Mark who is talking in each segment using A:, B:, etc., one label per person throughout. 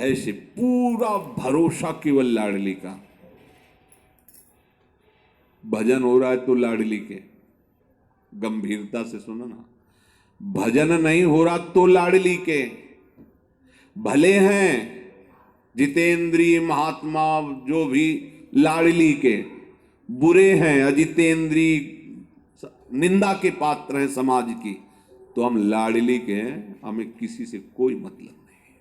A: ऐसे पूरा भरोसा केवल लाडली का। भजन हो रहा है तो लाडली के, गंभीरता से सुनो ना। भजन नहीं हो रहा तो लाडली के। भले हैं जितेंद्रिय महात्मा जो भी लाडली के, बुरे हैं अजितेंद्रिय, निंदा के पात्र हैं समाज की, तो हम लाडली के हैं, हमें किसी से कोई मतलब नहीं।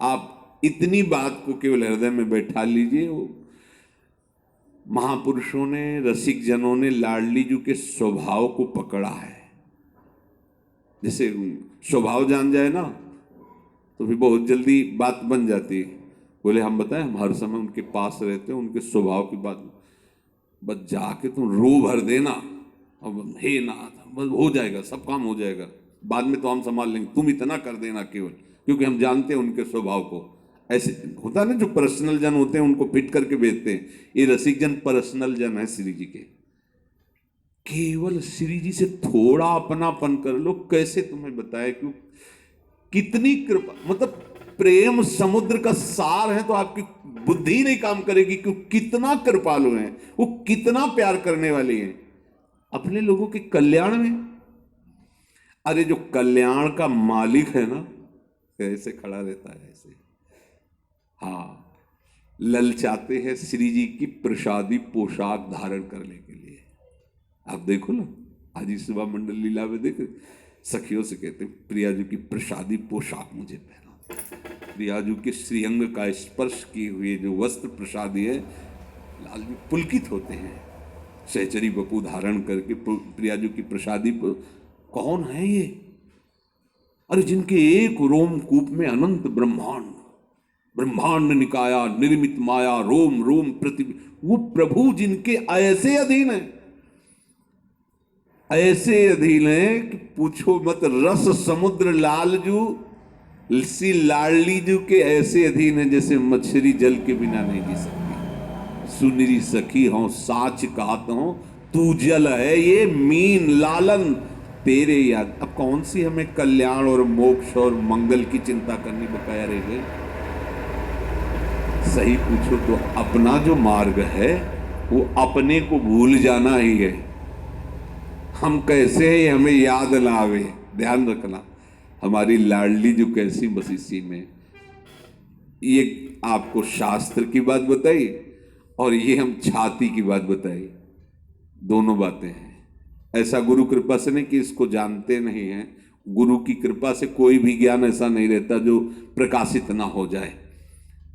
A: आप इतनी बात को केवल हृदय में बैठा लीजिए। महापुरुषों ने, रसिक जनों ने लाडली जी के स्वभाव को पकड़ा है। जैसे स्वभाव जान जाए ना तो फिर बहुत जल्दी बात बन जाती है। बोले हम बताएं, हम हर समय उनके पास रहते हैं, उनके स्वभाव की बात, बस जाके तुम रो भर देना, अब हे नाथ, बस हो जाएगा, सब काम हो जाएगा, बाद में तो हम संभाल लेंगे, तुम इतना कर देना केवल, क्योंकि हम जानते हैं उनके स्वभाव को। ऐसे होता है ना, जो पर्सनल जन होते हैं उनको फिट करके भेजते हैं। ये रसिक जन पर्सनल जन है श्री जी के। केवल श्री जी से थोड़ा अपनापन कर लो, कैसे तुम्हें बताए क्यों, कितनी कृपा, मतलब प्रेम समुद्र का सार है, तो आपकी बुद्धि नहीं काम करेगी क्यों, कितना कृपालु हैं वो, कितना प्यार करने वाली हैं अपने लोगों के कल्याण में। अरे जो कल्याण का मालिक है ना, ऐसे खड़ा रहता है ऐसे। हाँ, ललचाते हैं श्री जी की प्रसादी पोशाक धारण करने के लिए। आप देखो ना, आज ही सुबह मंडल लीला में देखे, सखियों से कहते हैं प्रिया जी की प्रसादी पोशाक मुझे पहना। प्रिया जी के श्रीअंग का स्पर्श किए हुए जो वस्त्र प्रसादी है, लाल जी पुलकित होते हैं। सहचरी बपू धारण करके प्रिया जी की प्रसादी कौन है ये? अरे जिनके एक रोमकूप में अनंत ब्रह्मांड, ब्रह्मांड निकाया निर्मित माया रोम रोम प्रति, वो प्रभु जिनके ऐसे अधीन है, ऐसे अधीन है कि पूछो मत। रस समुद्र लालजू सी लाडली जू के ऐसे अधीन है जैसे मछली जल के बिना नहीं जी सकती। सुनरी सखी हो साच कहत हो, तू जल है ये मीन लालन तेरे याद। अब कौन सी हमें कल्याण और मोक्ष और मंगल की चिंता करनी बकाया रह गई? सही पूछो तो अपना जो मार्ग है वो अपने को भूल जाना ही है। हम कैसे हैं हमें याद ना आवे, ध्यान रखना। हमारी लाडली जो कैसी बस इसी में, ये आपको शास्त्र की बात बताई और ये हम छाती की बात बताई, दोनों बातें हैं। ऐसा गुरु कृपा से नहीं कि इसको जानते नहीं हैं, गुरु की कृपा से कोई भी ज्ञान ऐसा नहीं रहता जो प्रकाशित ना हो जाए,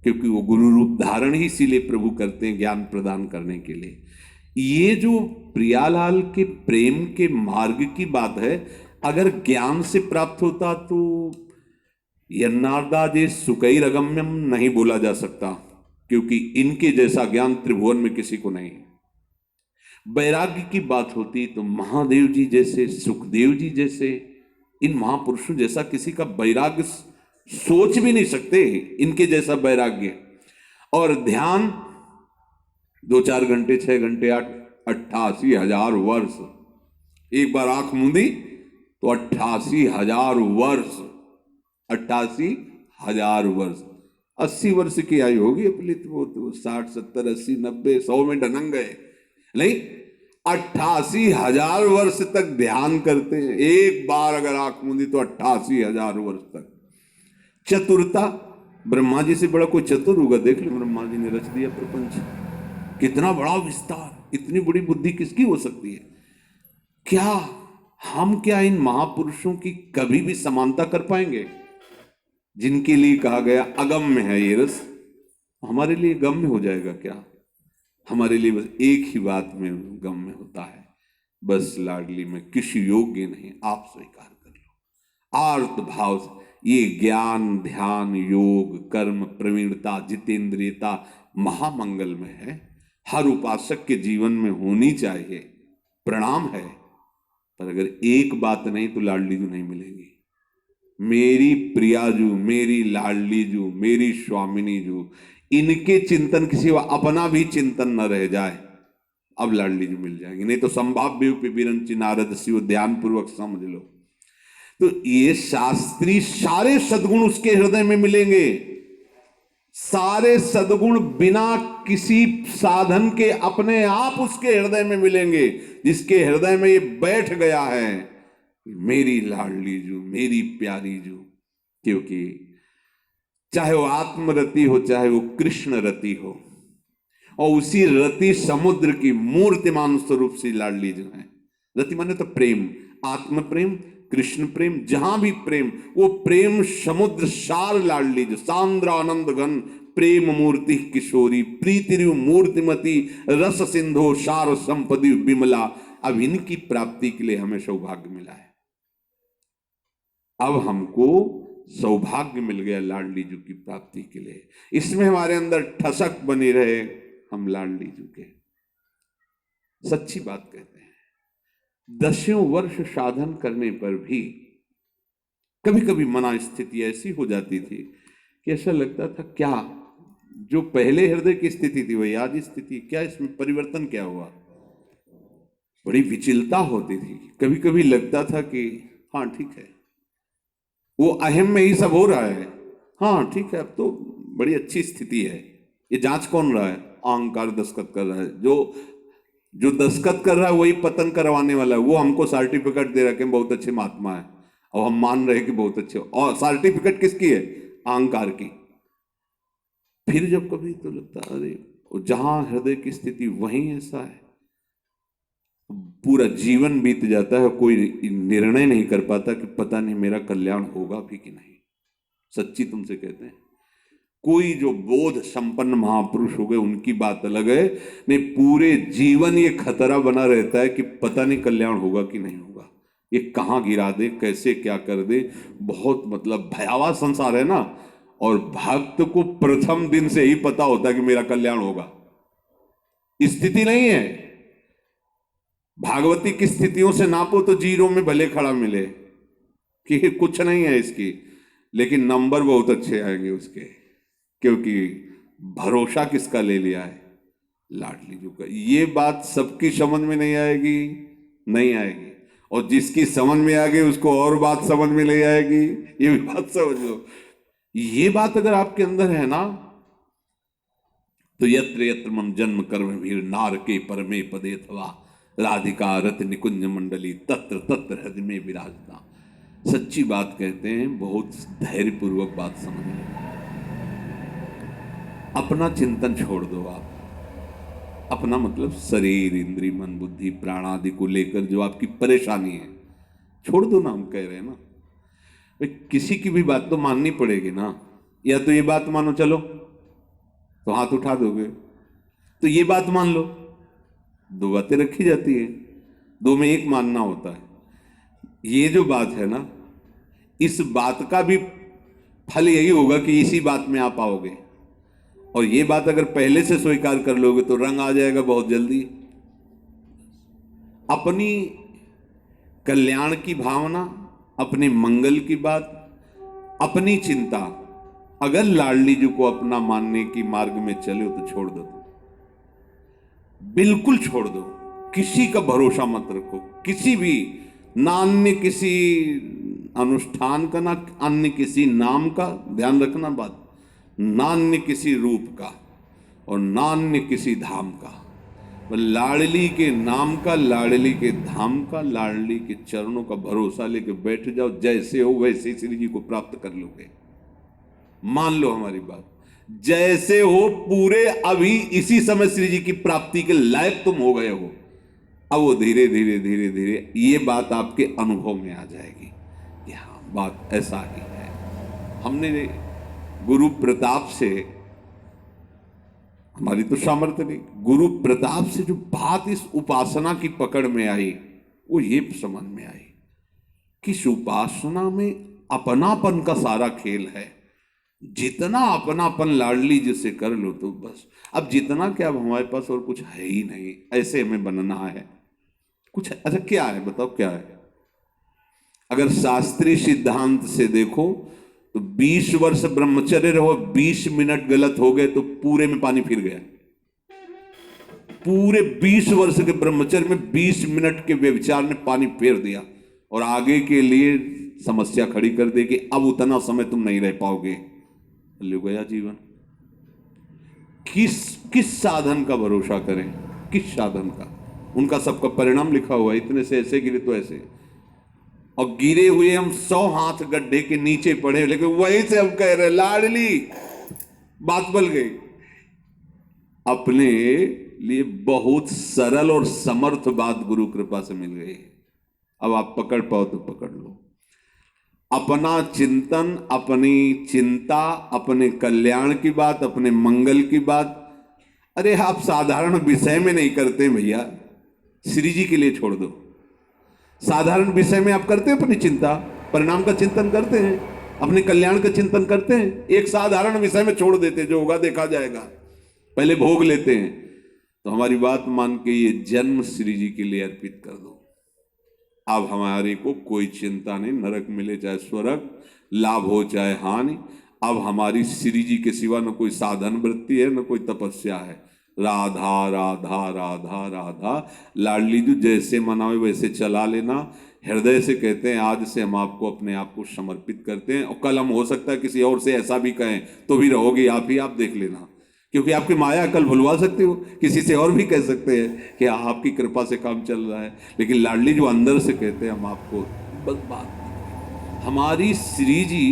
A: क्योंकि वो गुरु रूप धारण ही इसीलिए प्रभु करते हैं, ज्ञान प्रदान करने के लिए। ये जो प्रियालाल के प्रेम के मार्ग की बात है, अगर ज्ञान से प्राप्त होता तो यन्नार्दाजे सुकैरगम्यम नहीं बोला जा सकता, क्योंकि इनके जैसा ज्ञान त्रिभुवन में किसी को नहीं। वैराग्य की बात होती तो महादेव जी जैसे, सुखदेव जी जैसे, इन महापुरुषों जैसा किसी का वैराग्य सोच भी नहीं सकते, इनके जैसा वैराग्य। और ध्यान 2-4 घंटे 6 घंटे 88,000 वर्ष, एक बार आंख मूंदी तो 88,000 वर्ष, 88,000 वर्ष। 80 वर्ष की आयु होगी अपनी, तो 60 70 80 90 100 में ढनंग गए नहीं, 88,000 वर्ष तक ध्यान करते हैं। एक बार अगर आंख मूंदी तो 88,000 वर्ष तक। चतुरता, ब्रह्मा जी से बड़ा कोई चतुर होगा? देख लो, ब्रह्मा जी ने रच दिया प्रपंच, कितना बड़ा विस्तार, इतनी बड़ी बुद्धि किसकी हो सकती है? क्या हम इन महापुरुषों की कभी भी समानता कर पाएंगे? जिनके लिए कहा गया अगम्य है ये रस, हमारे लिए गम्य हो जाएगा क्या? हमारे लिए बस एक ही बात में गम्य होता है, बस लाडली में किसी योग्य नहीं, आप स्वीकार कर लो आर्त भाव से। ये ज्ञान ध्यान योग कर्म प्रवीणता जितेंद्रियता महामंगल में है, हर उपासक के जीवन में होनी चाहिए, प्रणाम है। पर अगर एक बात नहीं तो लाडली जू नहीं मिलेगी। मेरी प्रिया जू, मेरी लाडली जू, मेरी स्वामिनी जू, इनके चिंतन के सिवा अपना भी चिंतन न रह जाए, अब लाडली जी मिल जाएंगे। नहीं तो संभाव्य विरंची नारद शिव, ध्यान पूर्वक समझ लो। तो ये शास्त्री सारे सद्गुण उसके हृदय में मिलेंगे, सारे सद्गुण बिना किसी साधन के अपने आप उसके हृदय में मिलेंगे, जिसके हृदय में ये बैठ गया है, मेरी लाडली जू, मेरी प्यारी जू। क्योंकि चाहे वो आत्मरति हो, चाहे वो कृष्ण रति हो, और उसी रति समुद्र की मूर्तिमान स्वरूप से लाडली जो है। रति माने तो प्रेम, आत्म प्रेम, कृष्ण प्रेम, जहां भी प्रेम, वो प्रेम समुद्र सार लाडली जो सांद्र आनंद घन प्रेम मूर्ति किशोरी प्रीतिरु मूर्तिमती रस सिंधो सार संपदि विमला। अब इनकी प्राप्ति के लिए हमें सौभाग्य मिला है। अब हमको सौभाग्य मिल गया लाडली जू की प्राप्ति के लिए। इसमें हमारे अंदर ठसक बनी रहे, हम लाडली जू के सच्ची बात कहते हैं। दसियों वर्ष साधन करने पर भी कभी कभी मना स्थिति ऐसी हो जाती थी कि ऐसा लगता था क्या जो पहले हृदय की स्थिति थी वही आज स्थिति, क्या इसमें परिवर्तन क्या हुआ। बड़ी विचलता होती थी। कभी कभी लगता था कि हाँ ठीक है, वो अहम में ही सब हो रहा है, हाँ ठीक है, अब तो बड़ी अच्छी स्थिति है। ये जांच कौन रहा है? अहंकार दस्तखत कर रहा है। जो दस्तखत कर रहा है वही पतन करवाने वाला है। वो हमको सर्टिफिकेट दे रहा है कि बहुत अच्छे महात्मा है, और हम मान रहे हैं कि बहुत अच्छे। और सर्टिफिकेट किसकी है? अहंकार की। फिर जब कभी तो लगता अरे जहां हृदय की स्थिति वहीं ऐसा है। पूरा जीवन बीत जाता है, कोई निर्णय नहीं कर पाता कि पता नहीं मेरा कल्याण होगा भी कि नहीं। सच्ची तुमसे कहते हैं, कोई जो बोध संपन्न महापुरुष हो गए उनकी बात अलग है, नहीं पूरे जीवन ये खतरा बना रहता है कि पता नहीं कल्याण होगा कि नहीं होगा, ये कहाँ गिरा दे, कैसे क्या कर दे। बहुत मतलब भयावह संसार है ना। और भक्त को प्रथम दिन से ही पता होता है कि मेरा कल्याण होगा। स्थिति नहीं है, भागवती की स्थितियों से नापो तो जीरो में भले खड़ा मिले कि कुछ नहीं है इसकी, लेकिन नंबर बहुत अच्छे आएंगे उसके, क्योंकि भरोसा किसका ले लिया है? लाडली जू का। ये बात सबकी समझ में नहीं आएगी, नहीं आएगी, और जिसकी समझ में आ गई उसको और बात समझ में नहीं आएगी। ये भी बात समझ लो। ये बात अगर आपके अंदर है ना, तो यत्र यत्र मम जन्म कर्म भीर नार के परमे पदे अथवा राधिका रत निकुंज मंडली तत्र तत्र हृदय में विराजता। सच्ची बात कहते हैं, बहुत धैर्यपूर्वक बात समझ लो। अपना चिंतन छोड़ दो आप। अपना मतलब शरीर, इंद्री, मन, बुद्धि, प्राण आदि को लेकर जो आपकी परेशानी है छोड़ दो ना। हम कह रहे हैं ना, किसी की भी बात तो माननी पड़ेगी ना। या तो ये बात मानो, चलो तो हाथ उठा दोगे, तो ये बात मान लो। दो बातें रखी जाती है, दो में एक मानना होता है। ये जो बात है ना, इस बात का भी फल यही होगा कि इसी बात में आप आओगे। और ये बात अगर पहले से स्वीकार कर लोगे तो रंग आ जाएगा बहुत जल्दी। अपनी कल्याण की भावना, अपने मंगल की बात, अपनी चिंता अगर लाडली जी को अपना मानने की मार्ग में चले तो छोड़ दो, बिल्कुल छोड़ दो। किसी का भरोसा मत रखो, किसी भी, ना अन्य किसी अनुष्ठान का, ना अन्य किसी नाम का, ध्यान रखना बात, ना अन्य किसी रूप का और ना अन्य किसी धाम का। लाडली के नाम का, लाडली के धाम का, लाडली के चरणों का भरोसा लेके बैठ जाओ। जैसे हो वैसे श्री जी को प्राप्त कर लोगे। मान लो हमारी बात, जैसे हो पूरे अभी इसी समय श्री जी की प्राप्ति के लायक तुम हो गए हो। अब वो धीरे धीरे धीरे धीरे ये बात आपके अनुभव में आ जाएगी कि हाँ बात ऐसा ही है। हमने गुरु प्रताप से, हमारी तो सामर्थ्य नहीं, गुरु प्रताप से जो बात इस उपासना की पकड़ में आई वो ये समझ में आई कि इस उपासना में अपनापन का सारा खेल है। जितना अपनापन लाडली जिसे कर लो तो बस। अब जितना क्या, अब हमारे पास और कुछ है ही नहीं, ऐसे हमें बनना है कुछ। अच्छा क्या है बताओ, क्या है? अगर शास्त्रीय सिद्धांत से देखो तो 20 वर्ष ब्रह्मचर्य रहो, 20 मिनट गलत हो गए तो पूरे में पानी फिर गया। पूरे 20 वर्ष के ब्रह्मचर्य में 20 मिनट के व्यभिचार ने पानी फेर दिया और आगे के लिए समस्या खड़ी कर दे कि अब उतना समय तुम नहीं रह पाओगे। ले गया जीवन। किस किस साधन का भरोसा करें, किस साधन का? उनका सबका परिणाम लिखा हुआ है, इतने से ऐसे गिरे तो ऐसे, और गिरे हुए हम 100 हाथ गड्ढे के नीचे पड़े, लेकिन वहीं से हम कह रहे लाडली, बात बल गई। अपने लिए बहुत सरल और समर्थ बात गुरु कृपा से मिल गई। अब आप पकड़ पाओ तो पकड़ लो। अपना चिंतन, अपनी चिंता, अपने कल्याण की बात, अपने मंगल की बात, अरे आप साधारण विषय में नहीं करते भैया, श्री जी के लिए छोड़ दो। साधारण विषय में आप करते हैं अपनी चिंता, परिणाम का चिंतन करते हैं, अपने कल्याण का चिंतन करते हैं। एक साधारण विषय में छोड़ देते हैं, जो होगा देखा जाएगा, पहले भोग लेते हैं। तो हमारी बात मान के ये जन्म श्री जी के लिए अर्पित कर दो। अब हमारे को कोई चिंता नहीं, नरक मिले चाहे स्वर्ग, लाभ हो चाहे हानि। अब हमारी श्री जी के सिवा न कोई साधन वृत्ति है, न कोई तपस्या है। राधा राधा राधा राधा, लाडली जी जैसे मनावे वैसे चला लेना। हृदय से कहते हैं आज से हम आपको अपने आप को समर्पित करते हैं, और कल हम हो सकता है किसी और से ऐसा भी कहें तो भी रहोगे आप ही, आप देख लेना, क्योंकि आपकी माया कल भुलवा सकते हो, किसी से और भी कह सकते हैं कि आपकी कृपा से काम चल रहा है। लेकिन लाडली जो अंदर से कहते हैं हम आपको, बस बात हमारी श्री जी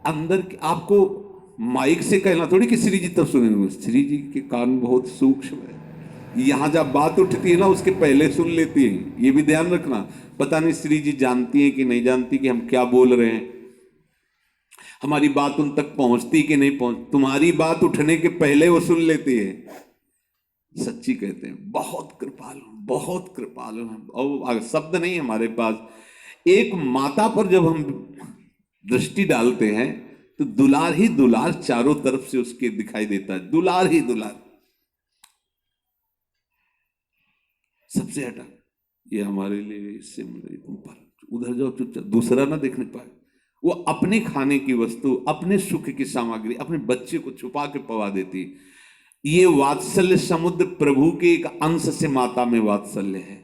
A: अंदर, आपको माइक से कहना थोड़ी कि श्री जी तब सुनेंगे, श्री जी के कान बहुत सूक्ष्म है, यहाँ जब बात उठती है ना उसके पहले सुन लेती है, ये भी ध्यान रखना। पता नहीं श्री जी जानती है कि नहीं जानती कि हम क्या बोल रहे हैं, हमारी बात उन तक पहुंचती कि नहीं पहुंच, तुम्हारी बात उठने के पहले वो सुन लेती है। सच्ची कहते हैं बहुत कृपालु, बहुत कृपालु हैं, और शब्द नहीं हमारे पास। एक माता पर जब हम दृष्टि डालते हैं तो दुलार ही दुलार चारों तरफ से उसके दिखाई देता है, दुलार ही दुलार, सबसे हटा। ये हमारे लिए इससे ऊपर, उधर जाओ चुपचाप, दूसरा ना देखने पाए। वो अपने खाने की वस्तु, अपने सुख की सामग्री अपने बच्चे को छुपा के पवा देती। ये वात्सल्य समुद्र प्रभु के एक अंश से माता में वात्सल्य है।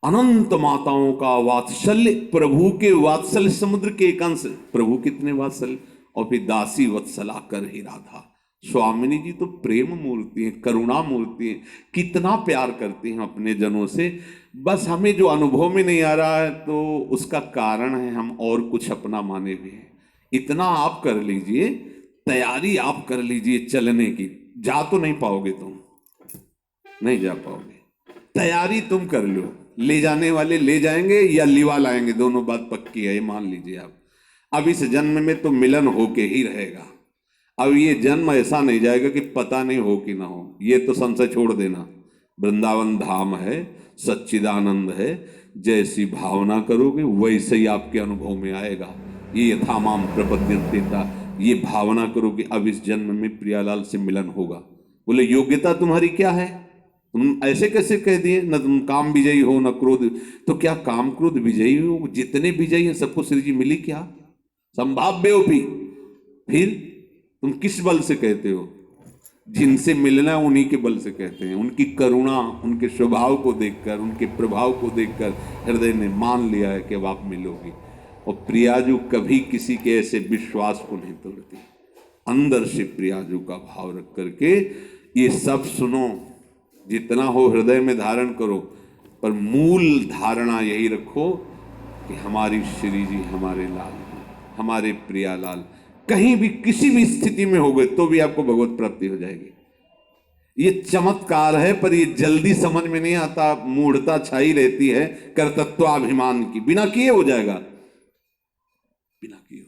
A: अनंत माताओं का वात्सल्य प्रभु के वात्सल्य समुद्र के एक अंश। प्रभु कितने वात्सल्य, और फिर दासी वत्सला कर ही राधा। स्वामिनी जी तो प्रेम मूर्ति है, करुणा मूर्ति है, कितना प्यार करती हैं अपने जनों से। बस हमें जो अनुभव में नहीं आ रहा है तो उसका कारण है हम और कुछ अपना माने हुए हैं। इतना आप कर लीजिए, तैयारी आप कर लीजिए चलने की। जा तो नहीं पाओगे, तुम नहीं जा पाओगे, तैयारी तुम कर लो। ले जाने वाले ले जाएंगे या लिवा लाएंगे, दोनों बात पक्की है, ये मान लीजिए आप। अब इस जन्म में तो मिलन होके ही रहेगा। अब ये जन्म ऐसा नहीं जाएगा कि पता नहीं हो कि ना हो, ये तो संशय छोड़ देना। वृंदावन धाम है, सच्चिदानंद है, जैसी भावना करोगे वैसे ही आपके अनुभव में आएगा। ये यथामाम प्रपद्यन्ते, ये भावना करोगे अब इस जन्म में प्रियालाल से मिलन होगा। बोले योग्यता तुम्हारी क्या है, तुम ऐसे कैसे कह दिए, न तुम काम विजयी हो न क्रोध। तो क्या काम क्रोध विजयी हो? जितने विजयी हैं सबको श्री जी मिली क्या? संभाव्य भी। फिर तुम किस बल से कहते हो? जिनसे मिलना उन्हीं के बल से कहते हैं। उनकी करुणा, उनके स्वभाव को देखकर, उनके प्रभाव को देखकर हृदय ने मान लिया है कि अब आप मिलोगी। और प्रियाजू कभी किसी के ऐसे विश्वास को नहीं तोड़ती। अंदर से प्रियाजू का भाव रख करके ये सब सुनो, जितना हो हृदय में धारण करो, पर मूल धारणा यही रखो कि हमारी श्री जी हमारे लाल, हमारे प्रियालाल। कहीं भी किसी भी स्थिति में हो गए तो भी आपको भगवत प्राप्ति हो जाएगी। ये चमत्कार है, पर ये जल्दी समझ में नहीं आता, मूढ़ता छाई रहती है कर्तृत्वाभिमान की। बिना किए हो जाएगा, बिना किए हो